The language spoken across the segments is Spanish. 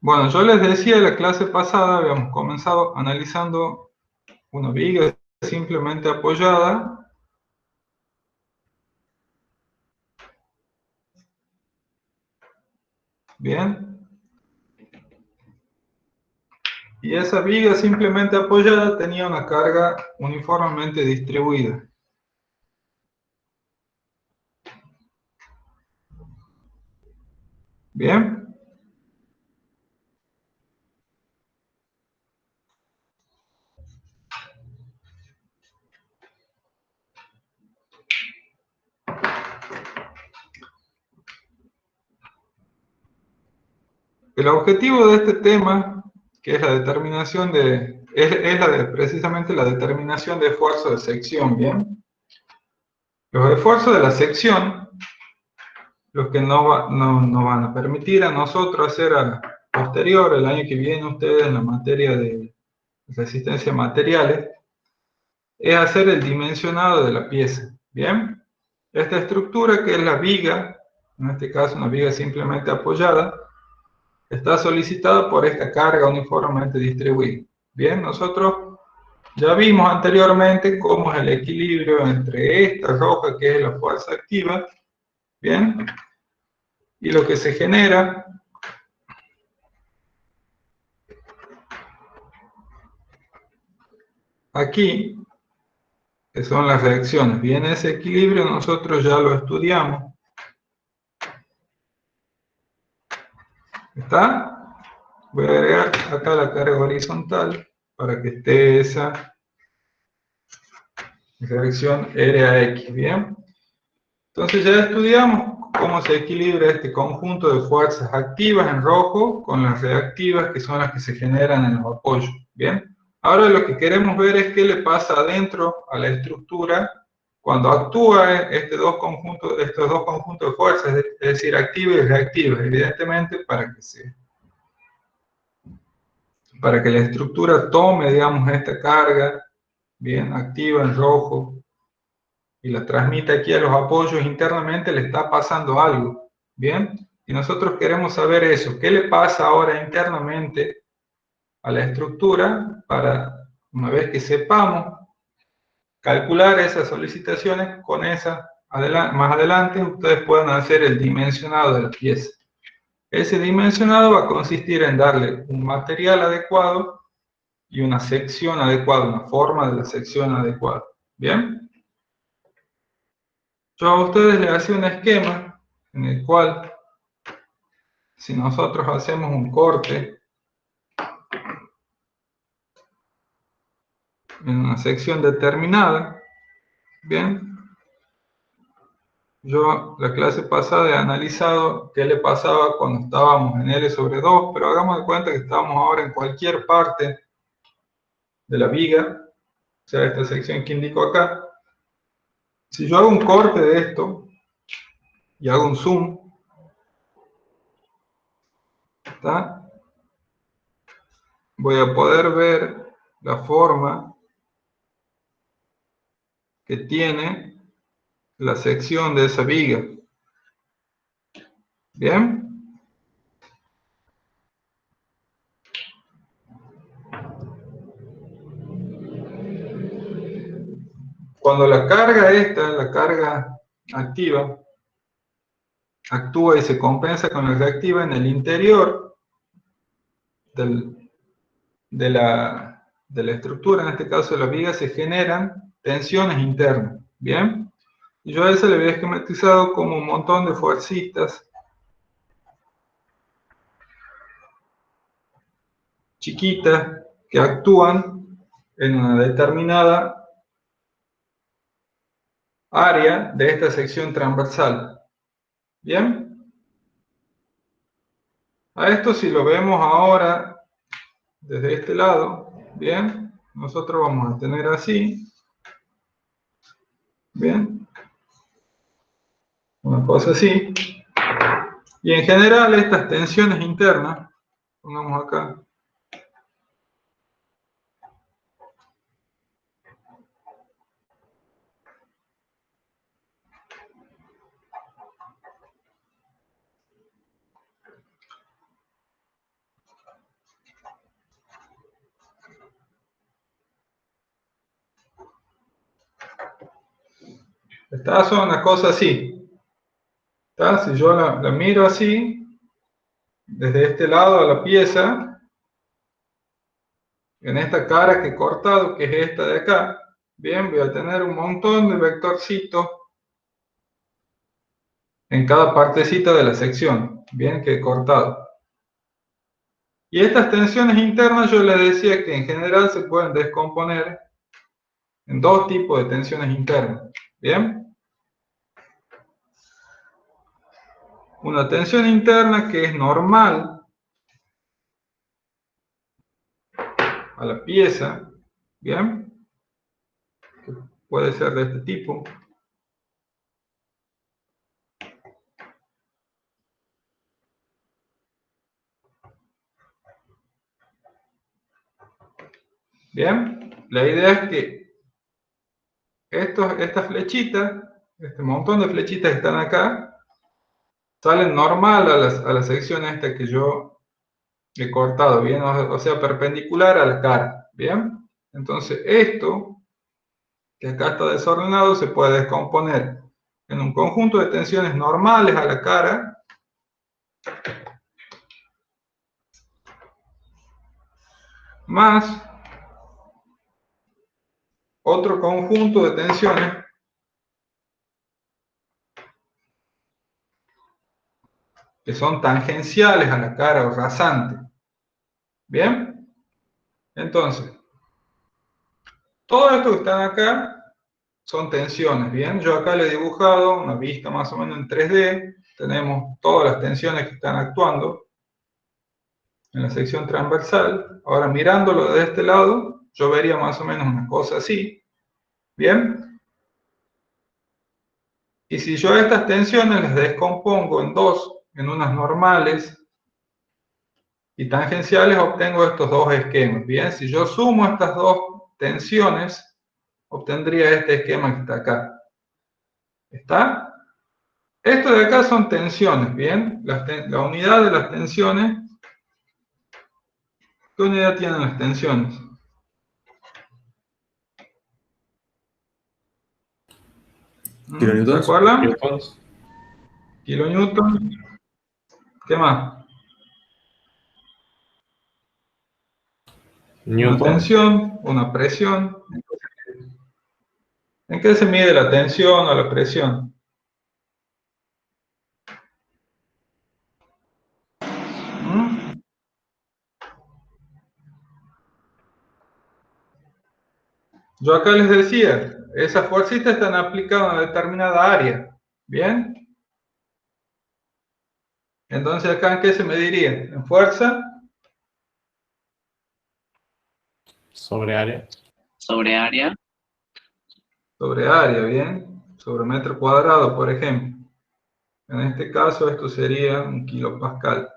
Bueno, yo les decía en la clase pasada, habíamos comenzado analizando una viga simplemente apoyada, bien, y esa viga simplemente apoyada tenía una carga uniformemente distribuida, bien. El objetivo de este tema, que es la determinación precisamente la determinación de esfuerzo de sección, bien. Los esfuerzos de la sección, los que no van a permitir a nosotros hacer posterior, el año que viene, ustedes en la materia de resistencia a materiales, es hacer el dimensionado de la pieza. Bien, esta estructura que es la viga, en este caso una viga simplemente apoyada, está solicitada por esta carga uniformemente distribuida. Bien, nosotros ya vimos anteriormente cómo es el equilibrio entre esta roja, que es la fuerza activa, bien, y lo que se genera aquí, que son las reacciones. Bien, ese equilibrio nosotros ya lo estudiamos. ¿Está? Voy a agregar acá la carga horizontal para que esté esa reacción R a X, ¿bien? Entonces ya estudiamos cómo se equilibra este conjunto de fuerzas activas en rojo con las reactivas, que son las que se generan en los apoyos, ¿bien? Ahora lo que queremos ver es qué le pasa adentro a la estructura cuando actúa estos dos conjuntos de fuerzas, es decir, activas y reactivas, evidentemente para que la estructura tome, digamos, esta carga, bien, activa en rojo, y la transmite aquí a los apoyos internamente, le está pasando algo, ¿bien? Y nosotros queremos saber eso, ¿qué le pasa ahora internamente a la estructura para, una vez que sepamos, calcular esas solicitaciones con esa, más adelante ustedes puedan hacer el dimensionado de la pieza. Ese dimensionado va a consistir en darle un material adecuado y una sección adecuada, una forma de la sección adecuada. ¿Bien? Yo a ustedes les hacía un esquema en el cual, si nosotros hacemos un corte en una sección determinada, bien, yo la clase pasada he analizado qué le pasaba cuando estábamos en L sobre 2, pero hagamos de cuenta que estamos ahora en cualquier parte de la viga, o sea, esta sección que indico acá. Si yo hago un corte de esto y hago un zoom, ¿está? Voy a poder ver la forma que tiene la sección de esa viga. ¿Bien? Cuando la carga esta, la carga activa, actúa y se compensa con la reactiva en el interior del, de la estructura, en este caso de la viga, se generan tensiones internas. ¿Bien? Y yo a eso le había esquematizado como un montón de fuercitas chiquitas que actúan en una determinada área de esta sección transversal. ¿Bien? A esto, si lo vemos ahora desde este lado, bien, nosotros vamos a tener así, bien, una cosa así, y en general estas tensiones internas, pongamos acá, ¿Está? Son una cosa así. ¿Está? Si yo la miro así, desde este lado a la pieza, en esta cara que he cortado, que es esta de acá, bien, voy a tener un montón de vectorcitos en cada partecita de la sección, bien, que he cortado. Y estas tensiones internas yo les decía que en general se pueden descomponer en dos tipos de tensiones internas, bien. Una tensión interna que es normal a la pieza, bien, que puede ser de este tipo. Bien, la idea es que estas flechitas, este montón de flechitas que están acá, salen normal a la sección esta que yo he cortado, bien, o sea, perpendicular a la cara, bien. Entonces esto, que acá está desordenado, se puede descomponer en un conjunto de tensiones normales a la cara, más otro conjunto de tensiones que son tangenciales a la cara o rasantes. ¿Bien? Entonces, todo esto que están acá son tensiones, ¿bien? Yo acá le he dibujado una vista más o menos en 3D. Tenemos todas las tensiones que están actuando en la sección transversal. Ahora, mirándolo de este lado, yo vería más o menos una cosa así. ¿Bien? Y si yo estas tensiones las descompongo en dos, en unas normales y tangenciales, obtengo estos dos esquemas. Bien, si yo sumo estas dos tensiones, obtendría este esquema que está acá. ¿Está? Esto de acá son tensiones, ¿bien? La unidad de las tensiones. ¿Qué unidad tienen las tensiones? ¿Se Kilonewtons. acuerdan? Kilonewton. ¿Qué más? Una Newton. tensión, una presión. ¿En qué se mide la tensión o la presión? ¿Mm? Yo acá les decía, esas fuercitas están aplicadas a una determinada área. ¿Bien? Entonces acá ¿en qué se mediría? ¿En fuerza? Sobre área. Sobre área. Sobre área, ¿bien? Sobre metro cuadrado, por ejemplo. En este caso esto sería un kilopascal.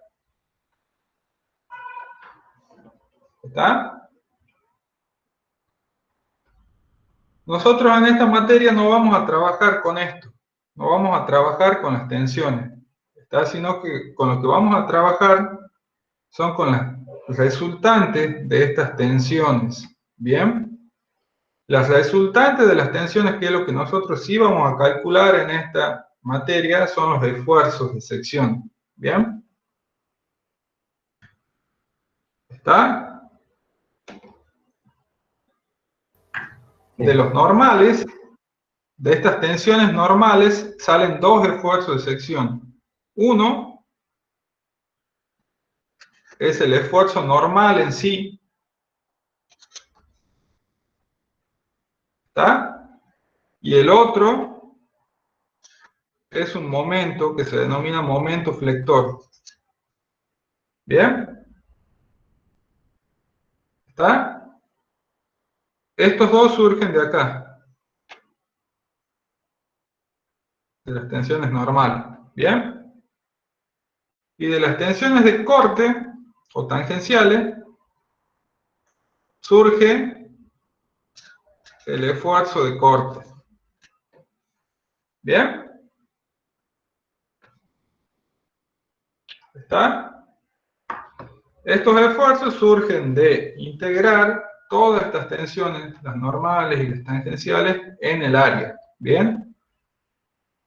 ¿Está? Nosotros en esta materia no vamos a trabajar con esto. No vamos a trabajar con las tensiones. ¿Está? Sino que con lo que vamos a trabajar son con las resultantes de estas tensiones. ¿Bien? Las resultantes de las tensiones, que es lo que nosotros sí vamos a calcular en esta materia, son los esfuerzos de sección. ¿Bien? ¿Está? De los normales, de estas tensiones normales, salen dos esfuerzos de sección. Uno es el esfuerzo normal en sí. ¿Está? Y el otro es un momento que se denomina momento flector. ¿Bien? ¿Está? Estos dos surgen de acá, de las tensiones normales. ¿Bien? Y de las tensiones de corte o tangenciales surge el esfuerzo de corte. ¿Bien? ¿Está? Estos esfuerzos surgen de integrar todas estas tensiones, las normales y las tangenciales, en el área. ¿Bien?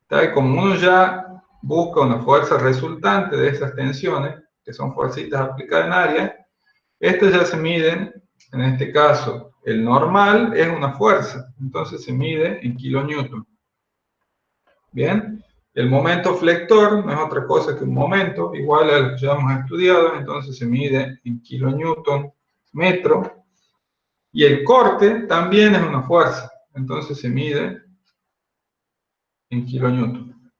Tal como uno ya busca una fuerza resultante de esas tensiones, que son fuercitas aplicadas en área, estas ya se miden, en este caso, el normal es una fuerza, entonces se mide en kilonewton. Bien, el momento flector no es otra cosa que un momento, igual a lo que ya hemos estudiado, entonces se mide en kilonewton metro, y el corte también es una fuerza, entonces se mide en kilonewton.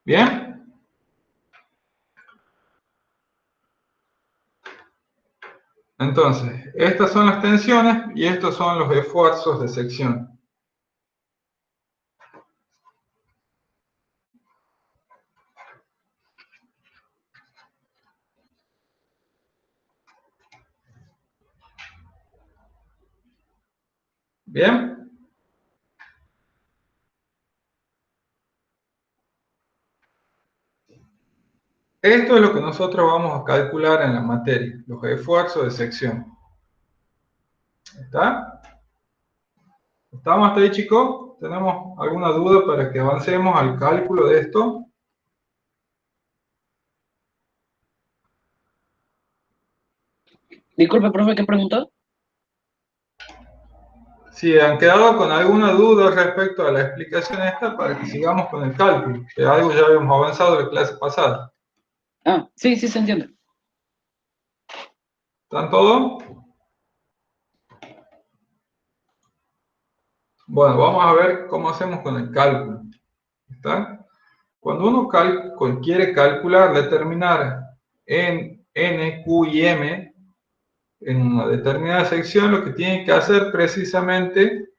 Bien. Entonces, estas son las tensiones y estos son los esfuerzos de sección. Bien. Esto es lo que nosotros vamos a calcular en la materia, los esfuerzos de sección. ¿Está? ¿Estamos hasta ahí, chicos? ¿Tenemos alguna duda para que avancemos al cálculo de esto? Disculpe, profe, ¿qué preguntó? Si han quedado con alguna duda respecto a la explicación esta, para que sigamos con el cálculo, que algo ya habíamos avanzado en la clase pasada. Ah, sí, sí se entiende. ¿Están todos? Bueno, vamos a ver cómo hacemos con el cálculo. ¿Está? Cuando uno quiere calcular, determinar en N, Q y M en una determinada sección, lo que tiene que hacer precisamente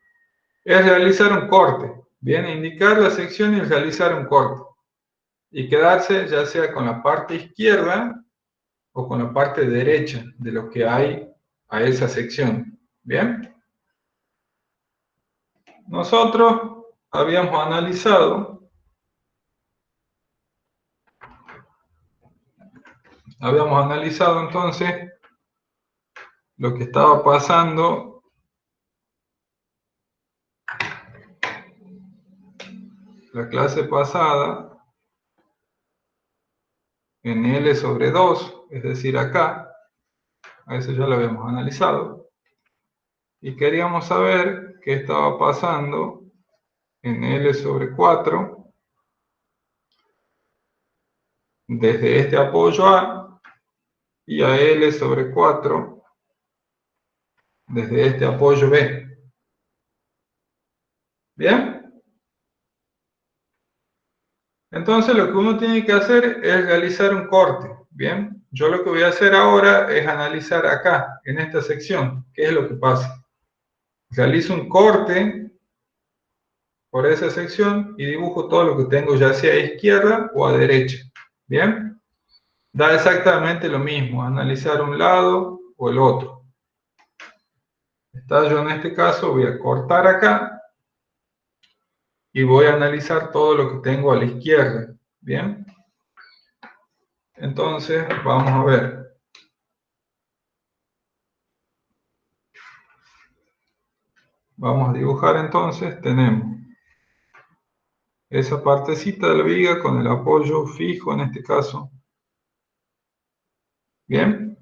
es realizar un corte. Bien, indicar la sección y realizar un corte. Y quedarse ya sea con la parte izquierda o con la parte derecha de lo que hay a esa sección. Bien. Nosotros habíamos analizado entonces lo que estaba pasando la clase pasada en L sobre 2, es decir, acá, a eso ya lo habíamos analizado, y queríamos saber qué estaba pasando en L sobre 4, desde este apoyo A, y a L sobre 4, desde este apoyo B. ¿Bien? Entonces lo que uno tiene que hacer es realizar un corte. Bien, yo lo que voy a hacer ahora es analizar acá, en esta sección, qué es lo que pasa. Realizo un corte por esa sección y dibujo todo lo que tengo ya sea a izquierda o a derecha. Bien, da exactamente lo mismo, analizar un lado o el otro. Yo en este caso voy a cortar acá y voy a analizar todo lo que tengo a la izquierda. Bien, entonces vamos a ver. Vamos a dibujar entonces, tenemos esa partecita de la viga con el apoyo fijo en este caso. Bien.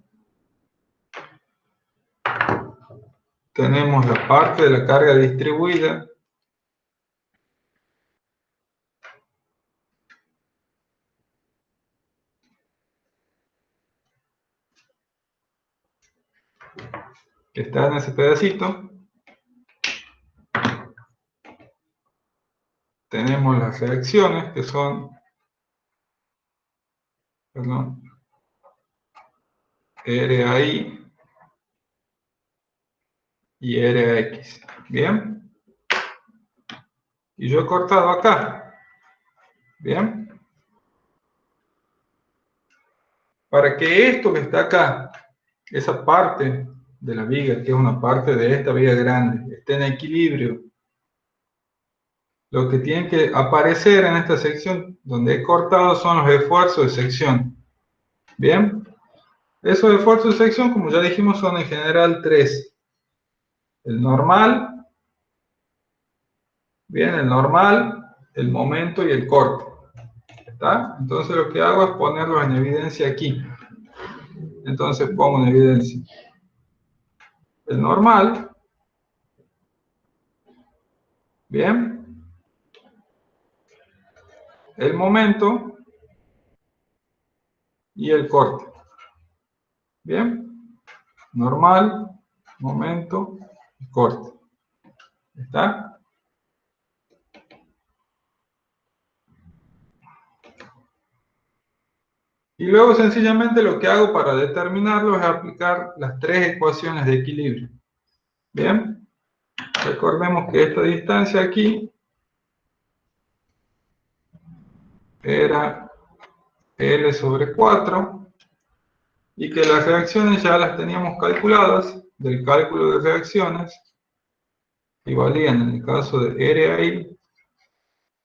Tenemos la parte de la carga distribuida. Que está en ese pedacito. Tenemos las reacciones que son, perdón, RAI y RAX. Bien. Y yo he cortado acá. Bien. Para que esto que está acá, esa parte de la viga, que es una parte de esta viga grande, esté en equilibrio, lo que tiene que aparecer en esta sección donde he cortado son los esfuerzos de sección. Bien. Esos esfuerzos de sección, como ya dijimos, son en general tres. El normal, Bien, el normal, el momento y el corte. ¿Está? Entonces lo que hago es ponerlos en evidencia aquí. Entonces pongo en evidencia el normal. Bien. El momento y el corte. Bien. Normal, momento y corte. ¿Está? Y luego sencillamente lo que hago para determinarlo es aplicar las tres ecuaciones de equilibrio. Bien. Recordemos que esta distancia aquí era L sobre 4 y que las reacciones ya las teníamos calculadas del cálculo de reacciones y valían en el caso de RI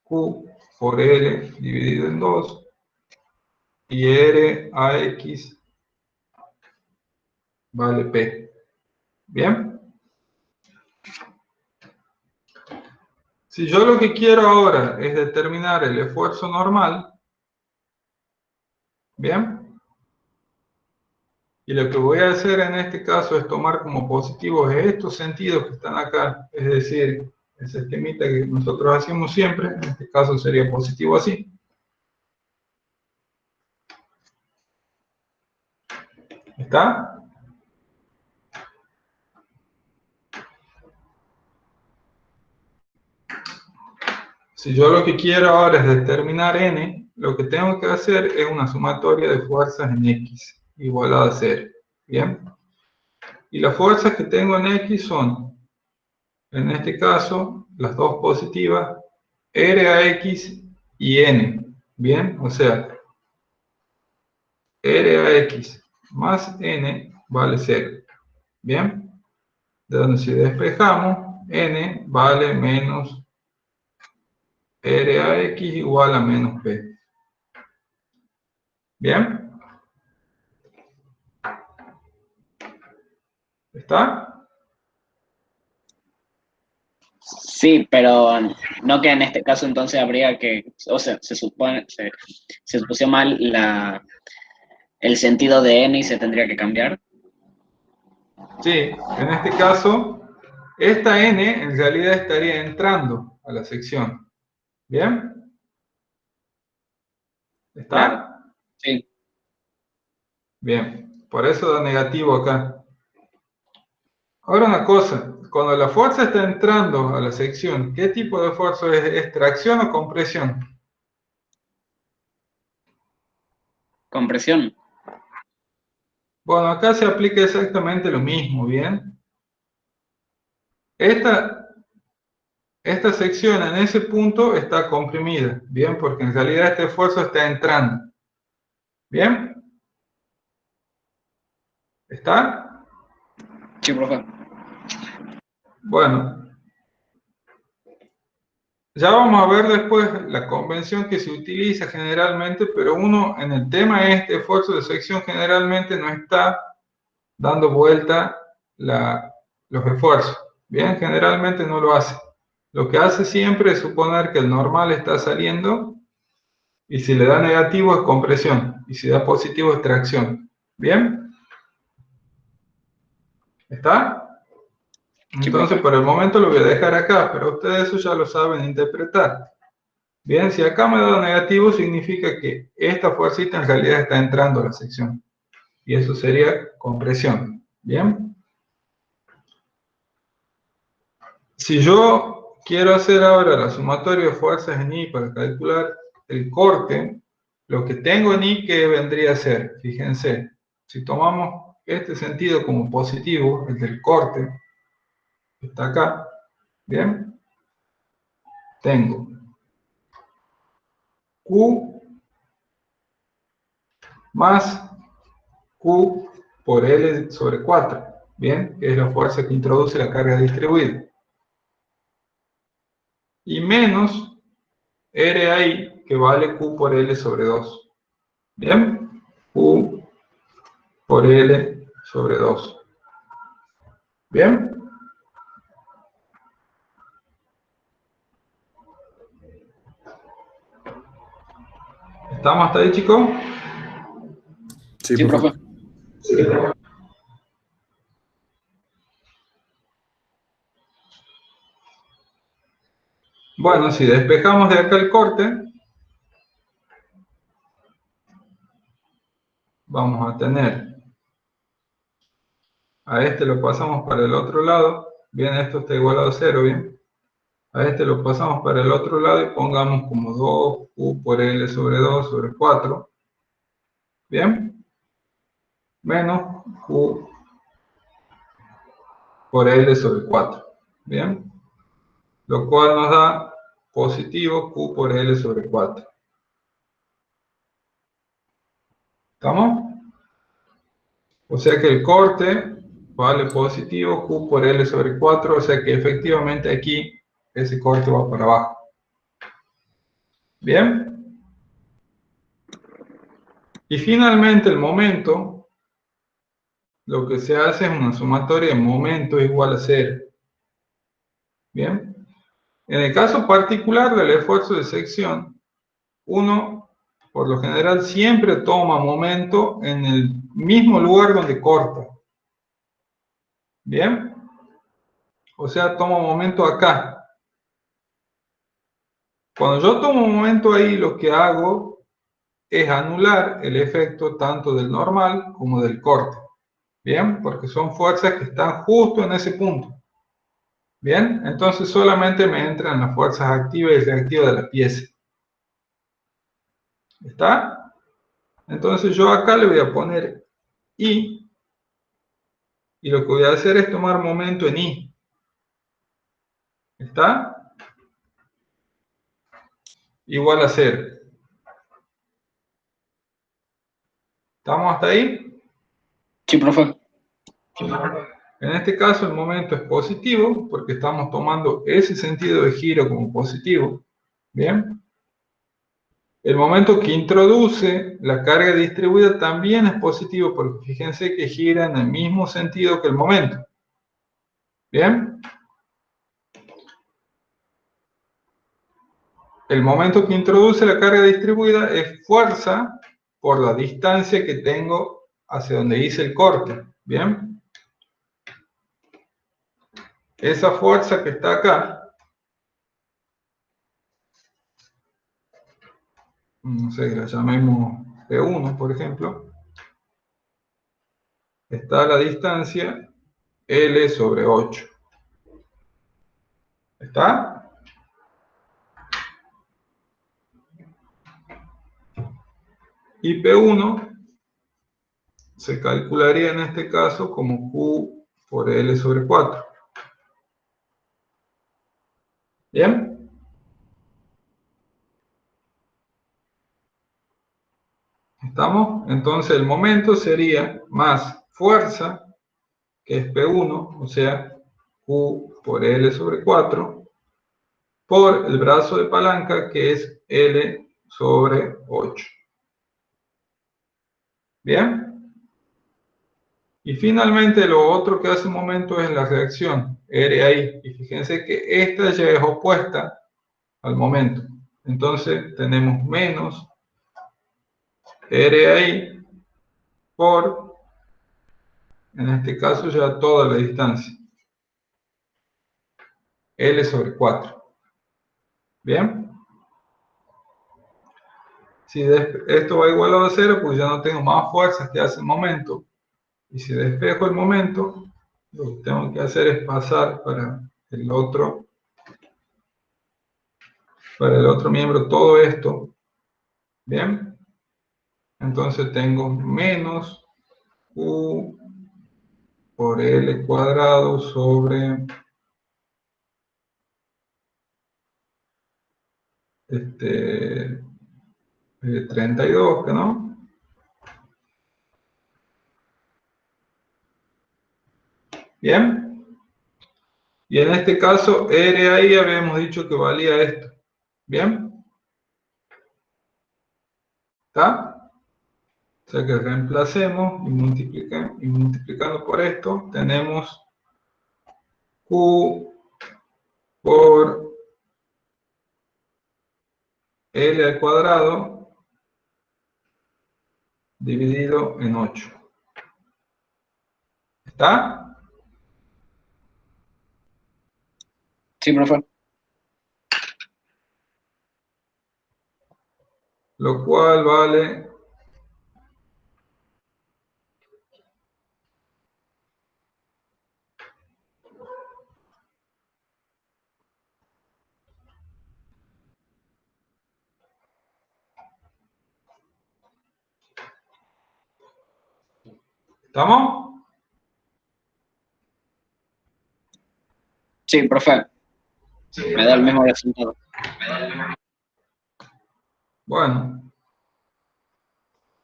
Q por L dividido en 2 y RAX vale P. Bien. Si yo lo que quiero ahora es determinar el esfuerzo normal, bien, y lo que voy a hacer en este caso es tomar como positivos estos sentidos que están acá, es decir, ese esquemita que nosotros hacemos siempre, en este caso sería positivo así. ¿Está? Si yo lo que quiero ahora es determinar n, lo que tengo que hacer es una sumatoria de fuerzas en x, igualada a 0. ¿Bien? Y las fuerzas que tengo en x son, en este caso, las dos positivas, RAX y n. ¿Bien? O sea, RAX más n vale 0. ¿Bien? De donde si despejamos, n vale menos RAX igual a menos P. ¿Bien? ¿Está? Sí, pero no que en este caso entonces habría que, o sea, se supuso mal el sentido de n y se tendría que cambiar. Sí, en este caso, esta n en realidad estaría entrando a la sección. ¿Bien? Claro, ¿Está? sí. Bien, por eso da negativo acá. Ahora una cosa, cuando la fuerza está entrando a la sección, ¿qué tipo de fuerza es? ¿Es tracción o compresión? Compresión. Bueno, acá se aplica exactamente lo mismo, ¿bien? Esta sección en ese punto está comprimida, ¿bien? Porque en realidad este esfuerzo está entrando. ¿Bien? ¿Está? Sí, profe. Bueno, ya vamos a ver después la convención que se utiliza generalmente, pero uno en el tema este esfuerzo de sección generalmente no está dando vuelta los esfuerzos. Bien, generalmente no lo hace. Lo que hace siempre es suponer que el normal está saliendo y si le da negativo es compresión y si da positivo es tracción. ¿Bien? ¿Está? Sí, Entonces profe. por el momento lo voy a dejar acá, pero ustedes eso ya lo saben interpretar. Bien, si acá me da negativo significa que esta fuercita en realidad está entrando a la sección. Y eso sería compresión. Bien. Si yo quiero hacer ahora la sumatoria de fuerzas en I para calcular el corte, lo que tengo en I que vendría a ser, fíjense, si tomamos este sentido como positivo, el del corte, que está acá, bien, tengo Q más Q por L sobre 4, bien, que es la fuerza que introduce la carga distribuida, y menos RI, que vale Q por L sobre 2, bien, Q por L sobre 2. ¿Bien? ¿Estamos hasta ahí, chicos? Sí, Sí, profe. profe. Bueno, si despejamos de acá el corte, vamos a tener, a este lo pasamos para el otro lado, bien, esto está igualado a 0, bien. A este lo pasamos para el otro lado y pongamos como 2Q por L sobre 2 sobre 4, bien, menos Q por L sobre 4, bien, lo cual nos da positivo Q por L sobre 4. ¿Estamos? O sea que el corte vale positivo Q por L sobre 4, o sea que efectivamente aquí ese corte va para abajo. ¿Bien? Y finalmente el momento, lo que se hace es una sumatoria de momento igual a 0. ¿Bien? En el caso particular del esfuerzo de sección, uno por lo general siempre toma momento en el mismo lugar donde corta. ¿Bien? O sea, toma momento acá. Cuando yo tomo momento ahí, lo que hago es anular el efecto tanto del normal como del corte. ¿Bien? Porque son fuerzas que están justo en ese punto. ¿Bien? Entonces solamente me entran las fuerzas activas y reactivas de la pieza. ¿Está? Entonces yo acá le voy a poner I, y lo que voy a hacer es tomar momento en I. ¿Está? Igual a 0. ¿Estamos hasta ahí? Sí, profe. En este caso el momento es positivo, porque estamos tomando ese sentido de giro como positivo. ¿Bien? El momento que introduce la carga distribuida también es positivo, porque fíjense que gira en el mismo sentido que el momento. ¿Bien? El momento que introduce la carga distribuida es fuerza por la distancia que tengo hacia donde hice el corte. ¿Bien? Esa fuerza que está acá, no sé, la llamemos P1, por ejemplo, está a la distancia L sobre 8. ¿Está? Y P1 se calcularía en este caso como Q por L sobre 4. ¿Bien? ¿Estamos? Entonces el momento sería más fuerza, que es P1, o sea, Q por L sobre 4, por el brazo de palanca, que es L sobre 8. ¿Bien? Y finalmente lo otro que hace un momento es la reacción, RI. Y fíjense que esta ya es opuesta al momento. Entonces tenemos menos RI por, en este caso ya toda la distancia, L sobre 4. ¿Bien? Si esto va igualado a 0, pues ya no tengo más fuerzas que hace el momento. Y si despejo el momento, lo que tengo que hacer es pasar para el otro miembro todo esto. ¿Bien? Entonces tengo menos Q por L cuadrado sobre 32, ¿no? Bien. Y en este caso, RI habíamos dicho que valía esto. Bien. ¿Está? O sea que reemplacemos y multiplicando por esto, tenemos Q por L al cuadrado dividido en 8. ¿Está? Sí, profe. Lo cual vale ¿estamos? Sí, profe. Me da el mismo resultado. Bueno.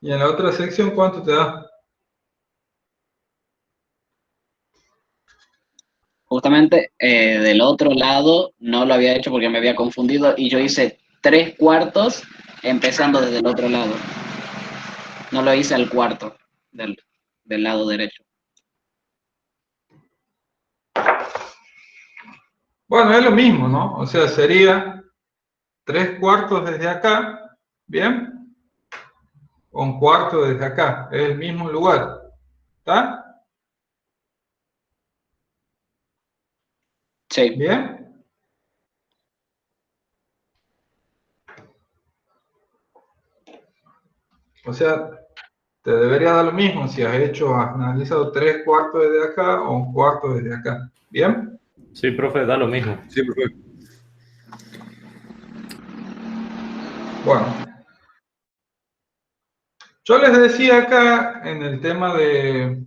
Y en la otra sección, ¿cuánto te da? Justamente del otro lado no lo había hecho porque me había confundido y yo hice 3/4 empezando desde el otro lado. No lo hice al cuarto del lado derecho. Bueno, es lo mismo, ¿no? O sea, sería 3/4 desde acá, ¿bien? O 1/4 desde acá, es el mismo lugar, ¿está? Sí, ¿Bien? O sea, te debería dar lo mismo si has analizado 3/4 desde acá o 1/4 desde acá, ¿bien? Sí, profe, da lo mismo. Sí, profe. Bueno. Yo les decía acá en el tema de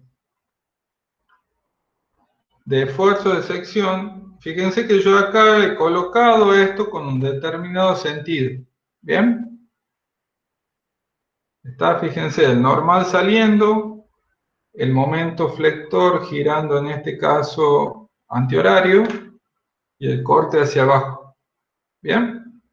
esfuerzo de sección, fíjense que yo acá he colocado esto con un determinado sentido, ¿bien? Está, fíjense, el normal saliendo, el momento flector girando en este caso antihorario y el corte hacia abajo, ¿bien?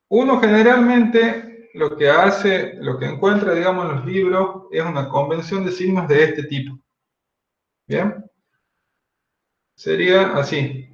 Uno generalmente lo que hace, lo que encuentra, digamos, en los libros es una convención de signos de este tipo, ¿bien? Sería así.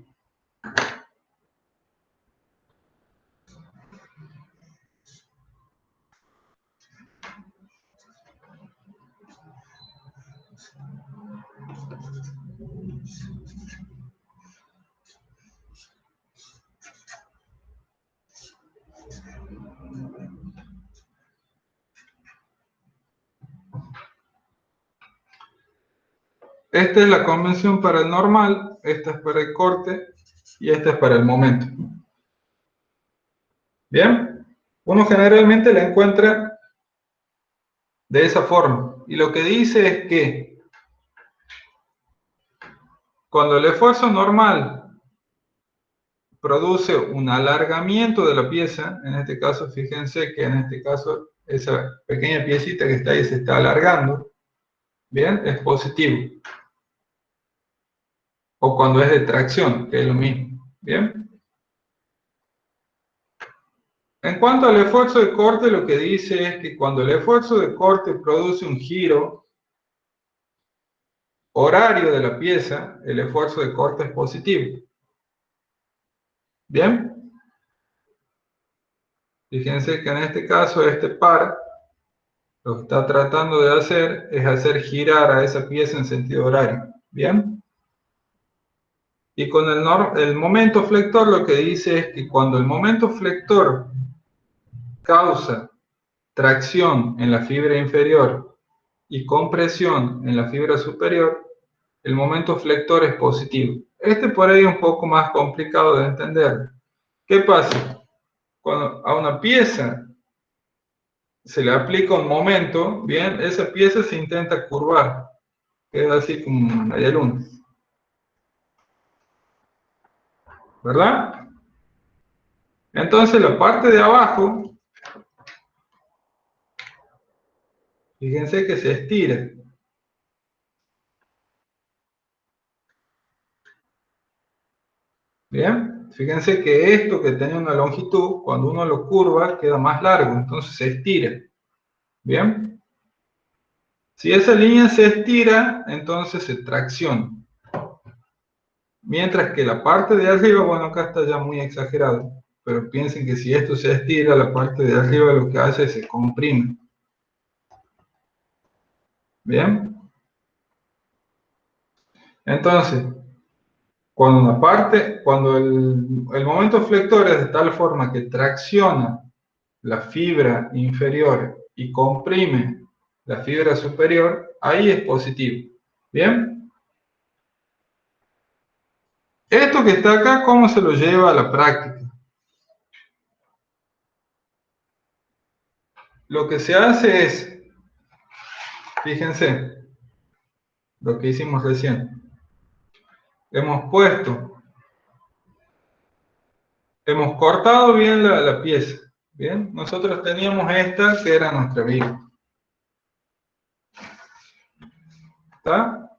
Esta es la convención para el normal, esta es para el corte y esta es para el momento. ¿Bien? Uno generalmente la encuentra de esa forma. Y lo que dice es que cuando el esfuerzo normal produce un alargamiento de la pieza, en este caso, fíjense que en este caso esa pequeña piecita que está ahí se está alargando, ¿bien? Es positivo. O cuando es de tracción, que es lo mismo, ¿bien? En cuanto al esfuerzo de corte, lo que dice es que cuando el esfuerzo de corte produce un giro horario de la pieza, el esfuerzo de corte es positivo. ¿Bien? Fíjense que en este caso, este par, lo que está tratando de hacer es hacer girar a esa pieza en sentido horario. ¿Bien? Y con el momento flector lo que dice es que cuando el momento flector causa tracción en la fibra inferior y compresión en la fibra superior, el momento flector es positivo. Este por ahí es un poco más complicado de entender. ¿Qué pasa? Cuando a una pieza se le aplica un momento, bien, esa pieza se intenta curvar, queda así como una media luna, ¿verdad? Entonces la parte de abajo, fíjense que se estira. Bien, fíjense que esto que tenía una longitud, cuando uno lo curva, queda más largo, entonces se estira. Bien, si esa línea se estira, entonces se tracciona. Mientras que la parte de arriba, bueno, acá está ya muy exagerado. pero piensen que si esto se estira, la parte de arriba lo que hace es se comprime. ¿Bien? Entonces, cuando el momento flector es de tal forma que tracciona la fibra inferior y comprime la fibra superior, ahí es positivo. ¿Bien? Esto que está acá, ¿cómo se lo lleva a la práctica? Lo que se hace es, fíjense, lo que hicimos recién. Hemos cortado bien la pieza. Bien, nosotros teníamos esta que era nuestra viga. ¿Está?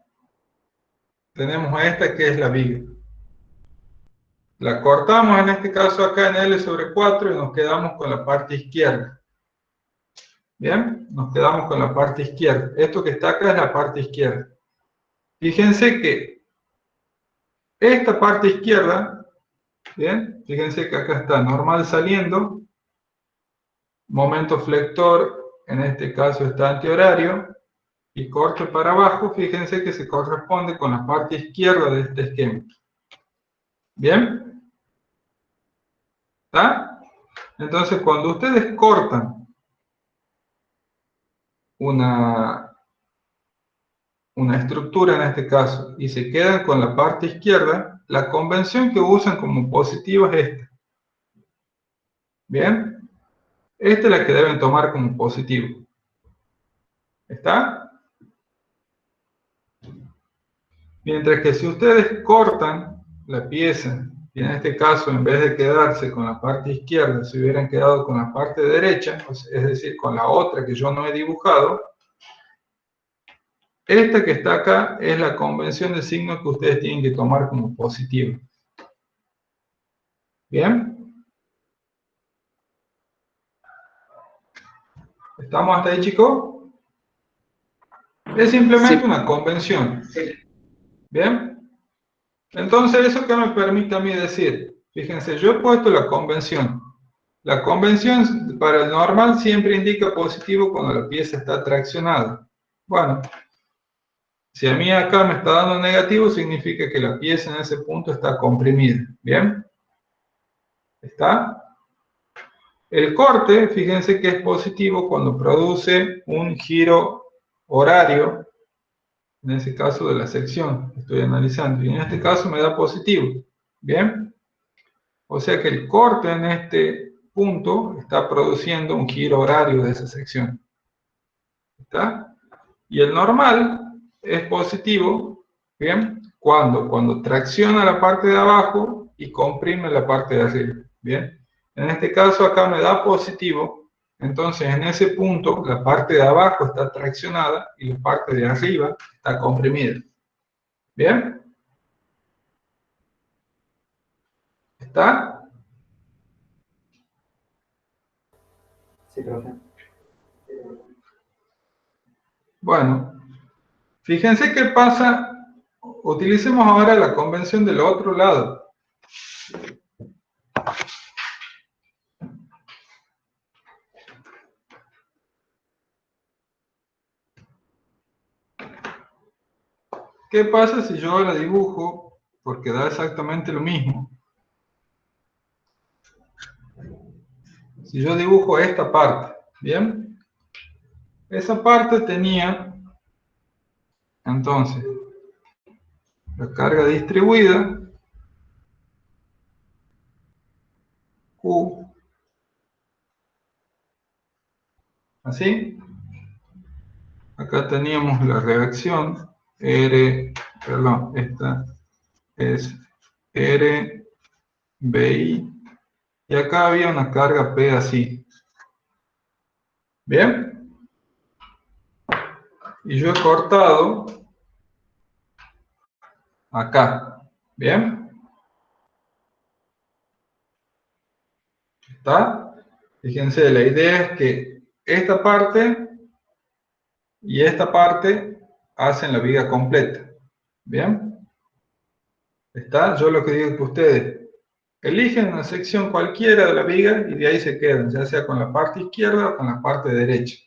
Tenemos esta que es la viga. La cortamos en este caso acá en L/4 y nos quedamos con la parte izquierda. Bien, nos quedamos con la parte izquierda. Esto que está acá es la parte izquierda. Fíjense que esta parte izquierda, bien, fíjense que acá está normal saliendo, momento flector, en este caso está antihorario, y corte para abajo, fíjense que se corresponde con la parte izquierda de este esquema. ¿Bien? ¿Está? Entonces, cuando ustedes cortan una estructura en este caso y se quedan con la parte izquierda, la convención que usan como positiva es esta. ¿Bien? Esta es la que deben tomar como positivo. ¿Está? Mientras que si ustedes cortan la pieza, y en este caso en vez de quedarse con la parte izquierda, se hubieran quedado con la parte derecha, es decir, con la otra que yo no he dibujado, esta que está acá es la convención de signo que ustedes tienen que tomar como positivo. ¿Bien? ¿Estamos hasta ahí, chicos? Es simplemente una convención. ¿Bien? Entonces, ¿eso qué me permite a mí decir? Fíjense, yo he puesto la convención. La convención para el normal siempre indica positivo cuando la pieza está traccionada. Bueno, si a mí acá me está dando negativo, significa que la pieza en ese punto está comprimida. ¿Bien? ¿Está? El corte, fíjense que es positivo cuando produce un giro horario, en ese caso de la sección que estoy analizando, y en este caso me da positivo. ¿Bien? O sea que el corte en este punto está produciendo un giro horario de esa sección. ¿Está? Y el normal es positivo, ¿bien? Cuando tracciona la parte de abajo y comprime la parte de arriba, ¿bien? En este caso acá me da positivo, entonces en ese punto la parte de abajo está traccionada y la parte de arriba está comprimida. ¿Bien? ¿Está? Sí, profe. Bueno, fíjense qué pasa. Utilicemos ahora la convención del otro lado. ¿Qué pasa si yo la dibujo? Porque da exactamente lo mismo. Si yo dibujo esta parte, ¿bien? Esa parte tenía, entonces, la carga distribuida, Q, así. Acá teníamos la reacción, esta es RBI, y acá había una carga P así. ¿Bien? Y yo he cortado acá. ¿Bien? ¿Está? Fíjense, la idea es que esta parte y esta parte hacen la viga completa. ¿Bien? ¿Está? Yo lo que digo que ustedes eligen una sección cualquiera de la viga y de ahí se quedan, ya sea con la parte izquierda o con la parte derecha.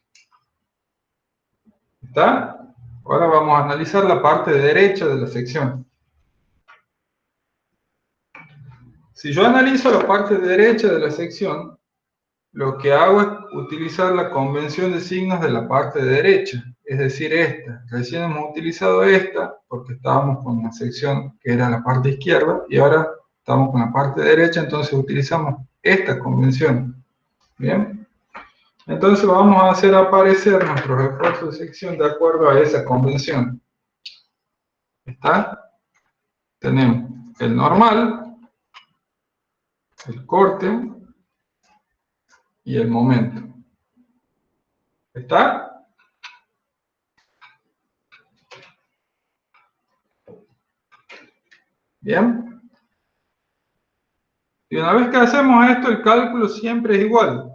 ¿Está? Ahora vamos a analizar la parte derecha de la sección. Si yo analizo la parte derecha de la sección, lo que hago es utilizar la convención de signos de la parte derecha, es decir, esta. Recién hemos utilizado esta porque estábamos con una sección que era la parte izquierda y ahora estamos con la parte derecha, entonces utilizamos esta convención. ¿Bien? Entonces vamos a hacer aparecer nuestros refuerzos de sección de acuerdo a esa convención. ¿Está? Tenemos el normal, el corte y el momento. ¿Está? Bien. Y una vez que hacemos esto, el cálculo siempre es igual.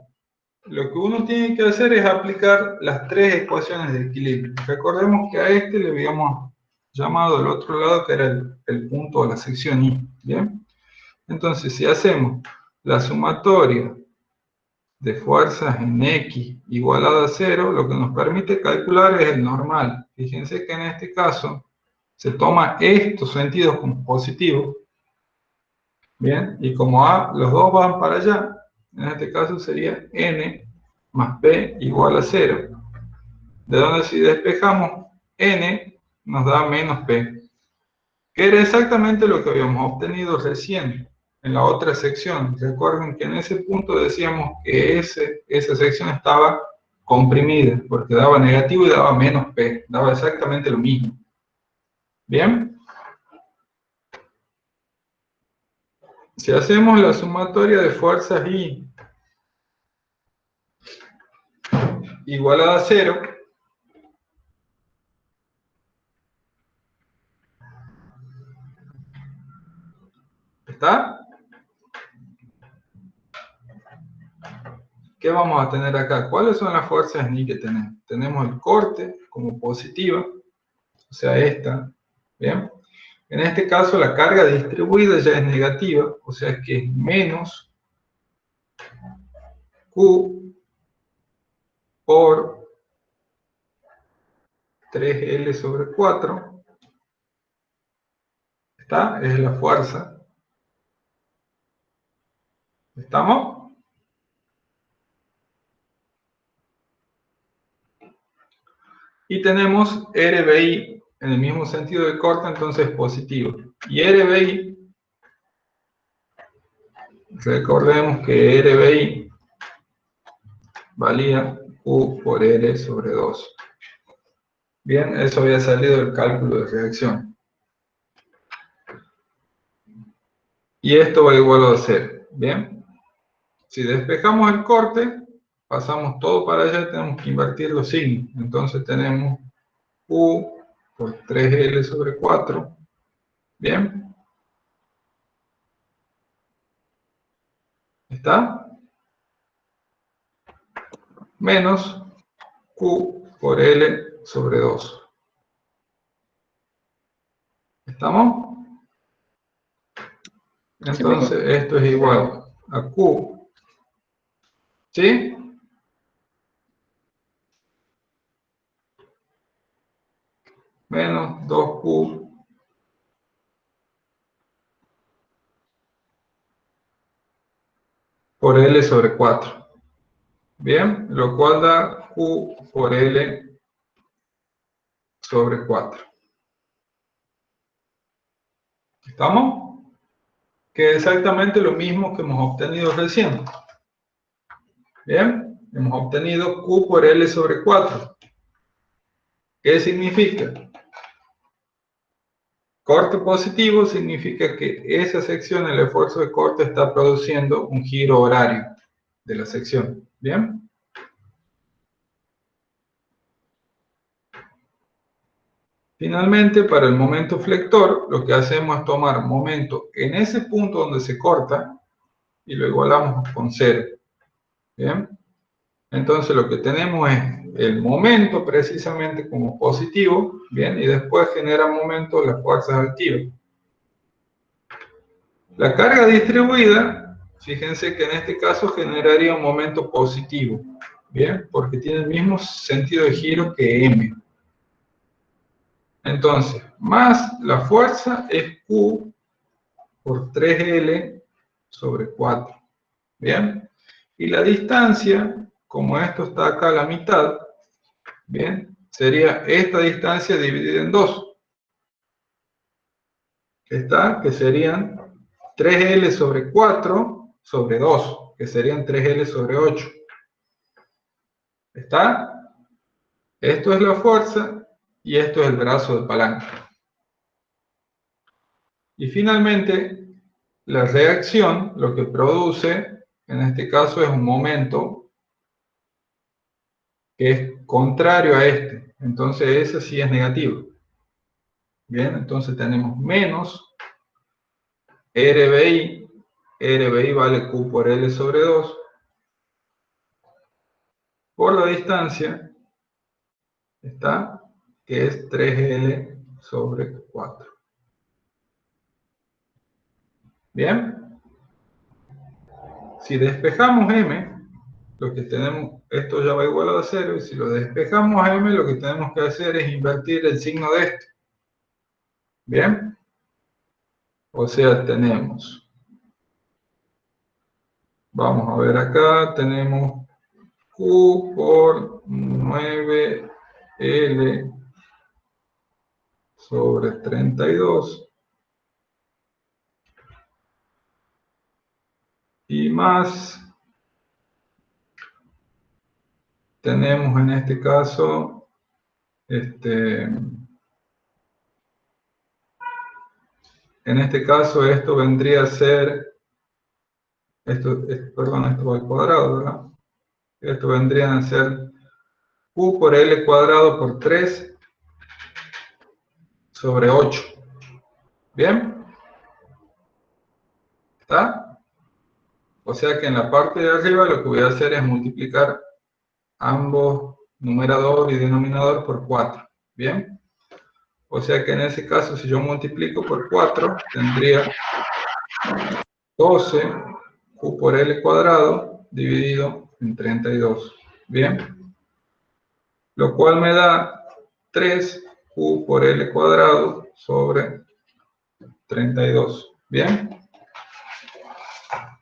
Lo que uno tiene que hacer es aplicar las tres ecuaciones de equilibrio. Recordemos que a este le habíamos llamado el otro lado que era el punto de la sección Y. ¿Bien? Entonces, si hacemos la sumatoria de fuerzas en X igualada a 0, lo que nos permite calcular es el normal. Fíjense que en este caso se toma estos sentidos como positivos. Bien, y como los dos van para allá, en este caso sería n más p igual a 0. De donde si despejamos n, nos da menos p. Que era exactamente lo que habíamos obtenido recién en la otra sección. Recuerden que en ese punto decíamos que esa sección estaba comprimida, porque daba negativo y daba menos p. Daba exactamente lo mismo. ¿Bien? Si hacemos la sumatoria de fuerzas I igualada a 0, ¿está? ¿Qué vamos a tener acá? ¿Cuáles son las fuerzas en I que tenemos? Tenemos el corte como positiva, o sea, esta, ¿bien? En este caso la carga distribuida ya es negativa, o sea que es menos Q por 3L sobre 4, ¿está? Es la fuerza. ¿Estamos? Y tenemos RBI en el mismo sentido de corte, entonces positivo. Y RBI, recordemos que RBI valía Q por L sobre 2. Bien, eso había salido del cálculo de reacción. Y esto va igual a 0. Bien. Si despejamos el corte, pasamos todo para allá, tenemos que invertir los signos. Entonces tenemos Q por 3L sobre 4. Bien. ¿Está? Menos Q por L sobre 2. ¿Estamos? Entonces esto es igual a Q. ¿Sí? Menos 2Q por L sobre 4. Bien, lo cual da Q por L sobre 4. ¿Estamos? Que es exactamente lo mismo que hemos obtenido recién. Bien, hemos obtenido Q por L sobre 4. ¿Qué significa? Corte positivo significa que esa sección, el esfuerzo de corte, está produciendo un giro horario de la sección. ¿Bien? Finalmente, para el momento flector, lo que hacemos es tomar momento en ese punto donde se corta y lo igualamos con 0. ¿Bien? Entonces lo que tenemos es el momento precisamente como positivo, ¿bien? Y después genera momento las fuerzas activas. La carga distribuida, fíjense que en este caso generaría un momento positivo, ¿bien? Porque tiene el mismo sentido de giro que M. Entonces, más la fuerza es Q por 3L sobre 4, ¿bien? Y la distancia, como esto está acá a la mitad, ¿bien? Sería esta distancia dividida en 2. ¿Está? Que serían 3L sobre 4 sobre 2, que serían 3L sobre 8. ¿Está? Esto es la fuerza y esto es el brazo de palanca. Y finalmente, la reacción lo que produce, en este caso, es un momento que es contrario a este. Entonces, ese sí es negativo. Bien, entonces tenemos menos RBI. RBI vale Q por L sobre 2. Por la distancia, está, que es 3L sobre 4. Bien. Si despejamos M, lo que tenemos, esto ya va igual a 0, y si lo despejamos a M, lo que tenemos que hacer es invertir el signo de este. Bien. O sea, tenemos, vamos a ver acá, tenemos Q por 9L sobre 32 y más, tenemos en este caso, en este caso esto vendría a ser, perdón, esto va al cuadrado, ¿verdad? Esto vendría a ser Q por L cuadrado por 3 sobre 8. ¿Bien? ¿Está? O sea que en la parte de arriba lo que voy a hacer es multiplicar ambos numerador y denominador por 4. ¿Bien? O sea que en ese caso, si yo multiplico por 4, tendría 12 Q por L cuadrado dividido en 32. ¿Bien? Lo cual me da 3 Q por L cuadrado sobre 32. ¿Bien?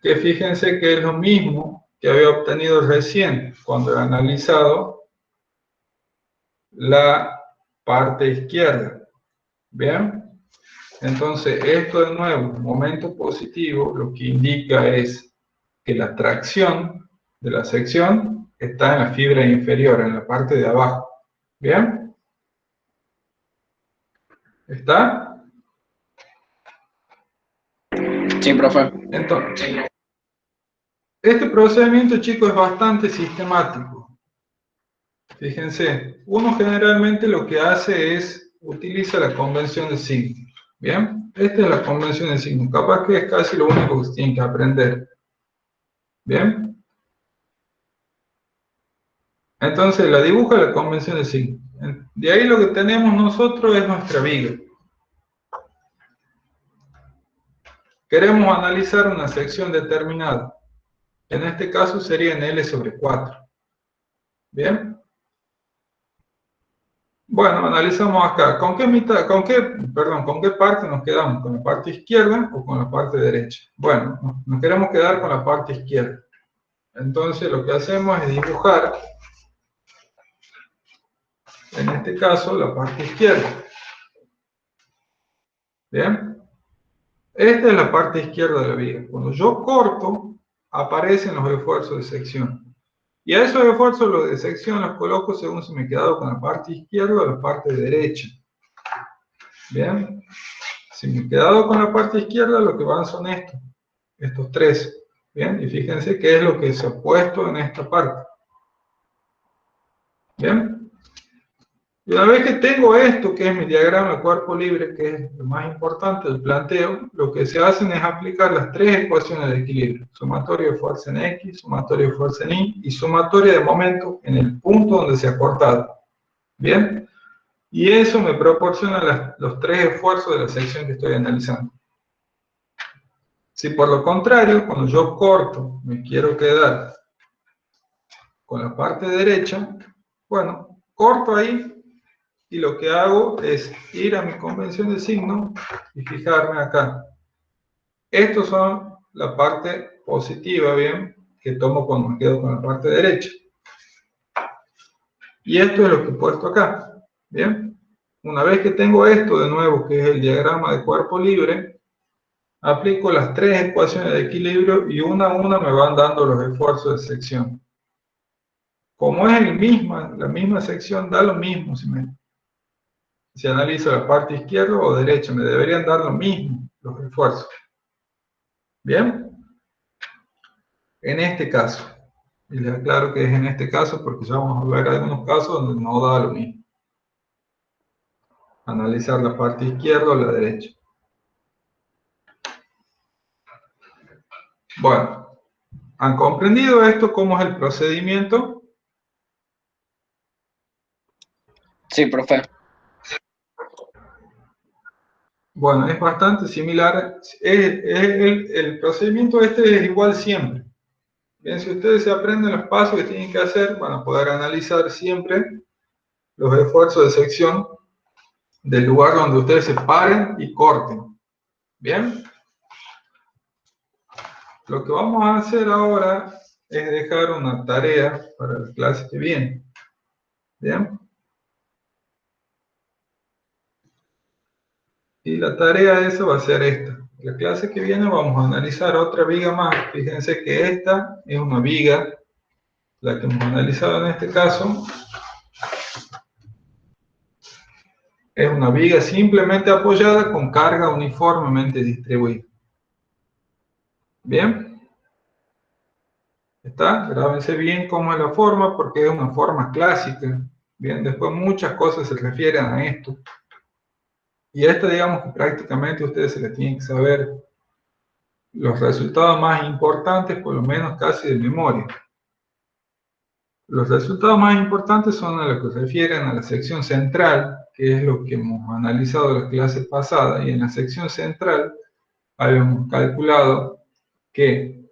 Que fíjense que es lo mismo que había obtenido recién cuando he analizado la parte izquierda. ¿Bien? Entonces, esto de nuevo, momento positivo, lo que indica es que la tracción de la sección está en la fibra inferior, en la parte de abajo. ¿Bien? ¿Está? Sí, profe. Entonces, este procedimiento, chicos, es bastante sistemático. Fíjense, uno generalmente lo que hace es, utiliza la convención de signos. ¿Bien? Esta es la convención de signos. Capaz que es casi lo único que se tienen que aprender. ¿Bien? Entonces la dibuja la convención de signos. De ahí lo que tenemos nosotros es nuestra viga. Queremos analizar una sección determinada. En este caso sería en L sobre 4. ¿Bien? Bueno, analizamos acá. ¿Con qué parte nos quedamos? ¿Con la parte izquierda o con la parte derecha? Bueno, nos queremos quedar con la parte izquierda. Entonces lo que hacemos es dibujar, en este caso, la parte izquierda. ¿Bien? Esta es la parte izquierda de la viga. Cuando yo corto, aparecen los esfuerzos de sección. Y a esos esfuerzos los de sección los coloco según si me he quedado con la parte izquierda o la parte derecha. ¿Bien? Si me he quedado con la parte izquierda, lo que van son estos tres. ¿Bien? Y fíjense qué es lo que se ha puesto en esta parte. ¿Bien? Y una vez que tengo esto, que es mi diagrama de cuerpo libre, que es lo más importante del planteo, lo que se hacen es aplicar las tres ecuaciones de equilibrio. Sumatoria de fuerza en X, sumatoria de fuerza en Y y sumatoria de momento en el punto donde se ha cortado. ¿Bien? Y eso me proporciona los tres esfuerzos de la sección que estoy analizando. Si por lo contrario, cuando yo corto, me quiero quedar con la parte derecha, bueno, corto ahí y lo que hago es ir a mi convención de signo y fijarme acá. Estos son la parte positiva, ¿bien? Que tomo cuando me quedo con la parte derecha. Y esto es lo que he puesto acá, ¿bien? Una vez que tengo esto de nuevo, que es el diagrama de cuerpo libre, aplico las tres ecuaciones de equilibrio y una a una me van dando los esfuerzos de sección. Como es la misma sección, da lo mismo si analizo la parte izquierda o derecha, me deberían dar lo mismo los esfuerzos. ¿Bien? En este caso, y les aclaro que es en este caso porque ya vamos a ver algunos casos donde no da lo mismo. Analizar la parte izquierda o la derecha. Bueno, ¿han comprendido esto? ¿Cómo es el procedimiento? Sí, profe. Bueno, es bastante similar. El procedimiento este es igual siempre. Bien, si ustedes se aprenden los pasos que tienen que hacer, van a poder analizar siempre los esfuerzos de sección del lugar donde ustedes se paren y corten. Bien. Lo que vamos a hacer ahora es dejar una tarea para la clase que viene. Bien. Y la tarea esa va a ser esta. La clase que viene vamos a analizar otra viga más. Fíjense que esta es una viga, la que hemos analizado en este caso. Es una viga simplemente apoyada con carga uniformemente distribuida. ¿Bien? ¿Está? Grábense bien cómo es la forma, porque es una forma clásica. Bien, después muchas cosas se refieren a esto. Y esta, digamos que prácticamente ustedes se la tienen que saber los resultados más importantes, por lo menos casi de memoria. Los resultados más importantes son a los que se refieren a la sección central, que es lo que hemos analizado en la clase pasada, y en la sección central habíamos calculado que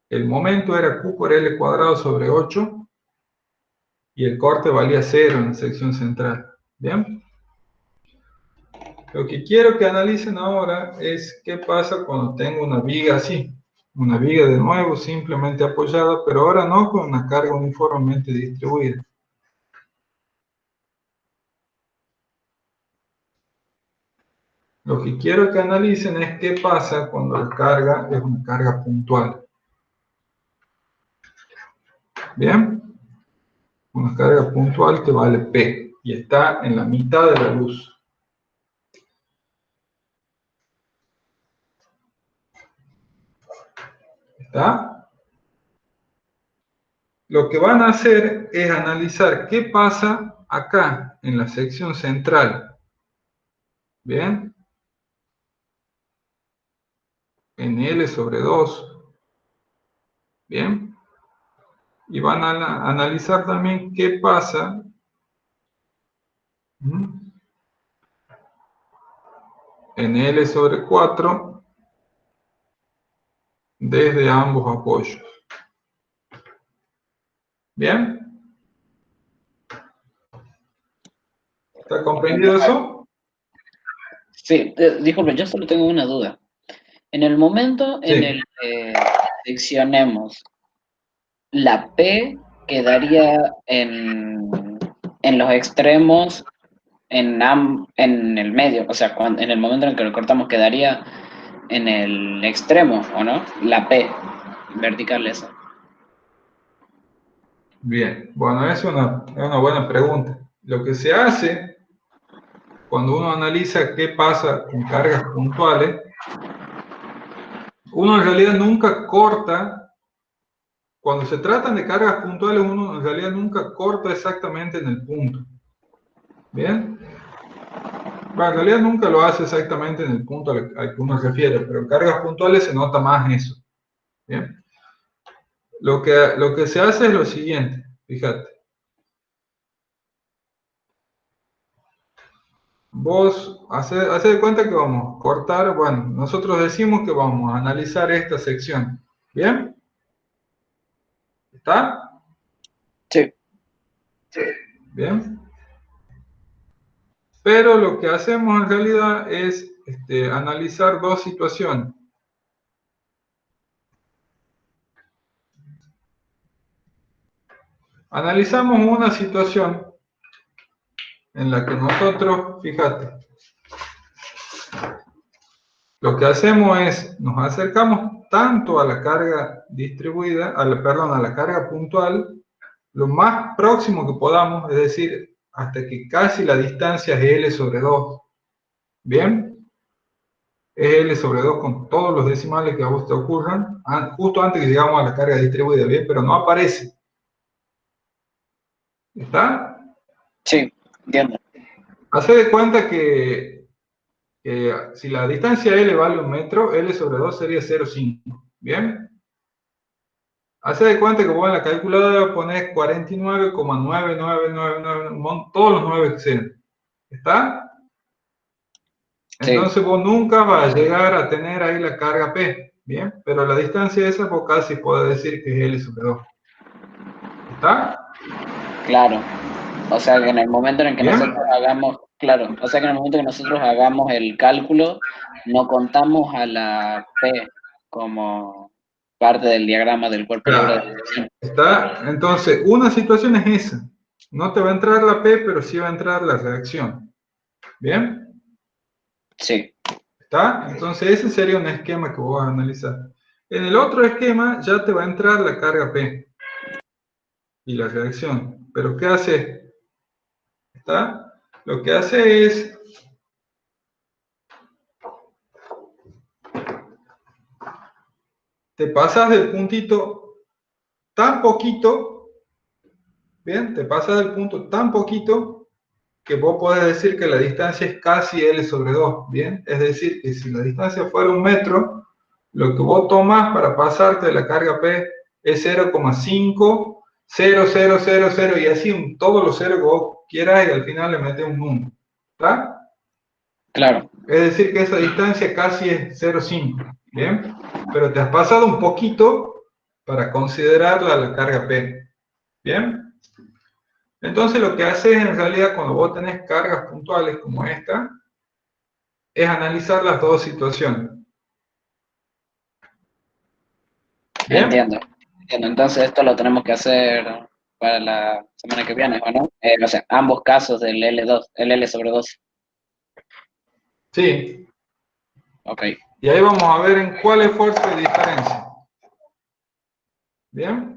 el momento era Q por L cuadrado sobre 8 y el corte valía 0 en la sección central. ¿Bien? Lo que quiero que analicen ahora es qué pasa cuando tengo una viga así. Una viga de nuevo simplemente apoyada, pero ahora no con una carga uniformemente distribuida. Lo que quiero que analicen es qué pasa cuando la carga es una carga puntual. ¿Bien? Una carga puntual que vale P y está en la mitad de la luz. ¿Está? Lo que van a hacer es analizar qué pasa acá en la sección central. ¿Bien? En L sobre 2. ¿Bien? Y van a analizar también qué pasa en L sobre 4 desde ambos apoyos. ¿Bien? ¿Está comprendido eso? Sí, disculpe, yo solo tengo una duda. En el momento en Sí. el que seccionemos, la P quedaría en los extremos, en el medio, o sea, en el momento en el que lo cortamos quedaría en el extremo, ¿o no? La P vertical esa. Bien, bueno, es una buena pregunta. Lo que se hace cuando uno analiza qué pasa con cargas puntuales, uno en realidad nunca corta, cuando se tratan de cargas puntuales, uno en realidad nunca corta exactamente en el punto. ¿Bien? Bueno, en realidad nunca lo hace exactamente en el punto al que uno se refiere, pero en cargas puntuales se nota más eso. ¿Bien? Lo que se hace es lo siguiente, fíjate. vos hace de cuenta que vamos a cortar, bueno, nosotros decimos que vamos a analizar esta sección. ¿Bien? ¿Está? Sí. Bien. Pero lo que hacemos en realidad es analizar dos situaciones. Analizamos una situación en la que nosotros, fíjate, lo que hacemos es, nos acercamos tanto a la carga distribuida, perdón, a la carga puntual, lo más próximo que podamos, es decir, hasta que casi la distancia es L sobre 2. ¿Bien? Es L sobre 2 con todos los decimales que a vos te ocurran, justo antes que llegamos a la carga distribuida, ¿bien? Pero no aparece. ¿Está? Sí, entiendo. Hace de cuenta que si la distancia L vale 1 metro, L sobre 2 sería 0,5. ¿Bien? Hace de cuenta que vos en la calculadora pones 49,9999, todos los 9 que sean. ¿Está? Sí, Entonces vos nunca vas a llegar a tener ahí la carga P. ¿Bien? Pero la distancia esa vos casi podés decir que es L sobre 2. ¿Está? claro. O sea que en el momento en el que ¿Bien? nosotros hagamos, claro, o sea que en el momento en que nosotros hagamos el cálculo, no contamos a la P como parte del diagrama del cuerpo libre de Claro. sección. ¿Está? Entonces, una situación es esa. No te va a entrar la P, pero sí va a entrar la reacción. ¿Bien? Sí, ¿Está? Entonces, ese sería un esquema que vos vas a analizar. En el otro esquema ya te va a entrar la carga P y la reacción. Pero ¿qué hace? ¿Está? Lo que hace es, te pasas del puntito tan poquito, ¿bien? Te pasas del punto tan poquito que vos podés decir que la distancia es casi L sobre 2, ¿bien? Es decir, que si la distancia fuera 1 metro, lo que vos tomás para pasarte de la carga P es 0,5, 0, 0, 0, 0, y así todos los ceros que vos quieras y al final le metes un número. ¿Está? claro, Es decir, que esa distancia casi es 0,5, ¿bien? Pero te has pasado un poquito para considerarla la carga P, ¿bien? Entonces lo que haces en realidad cuando vos tenés cargas puntuales como esta, es analizar las dos situaciones. ¿Bien? entiendo. Entiendo. Entonces esto lo tenemos que hacer para la semana que viene, ¿o no? O sea, ambos casos del L2, el L sobre 2. Sí. Ok, Y ahí vamos a ver en cuál esfuerzo hay diferencia. ¿Bien?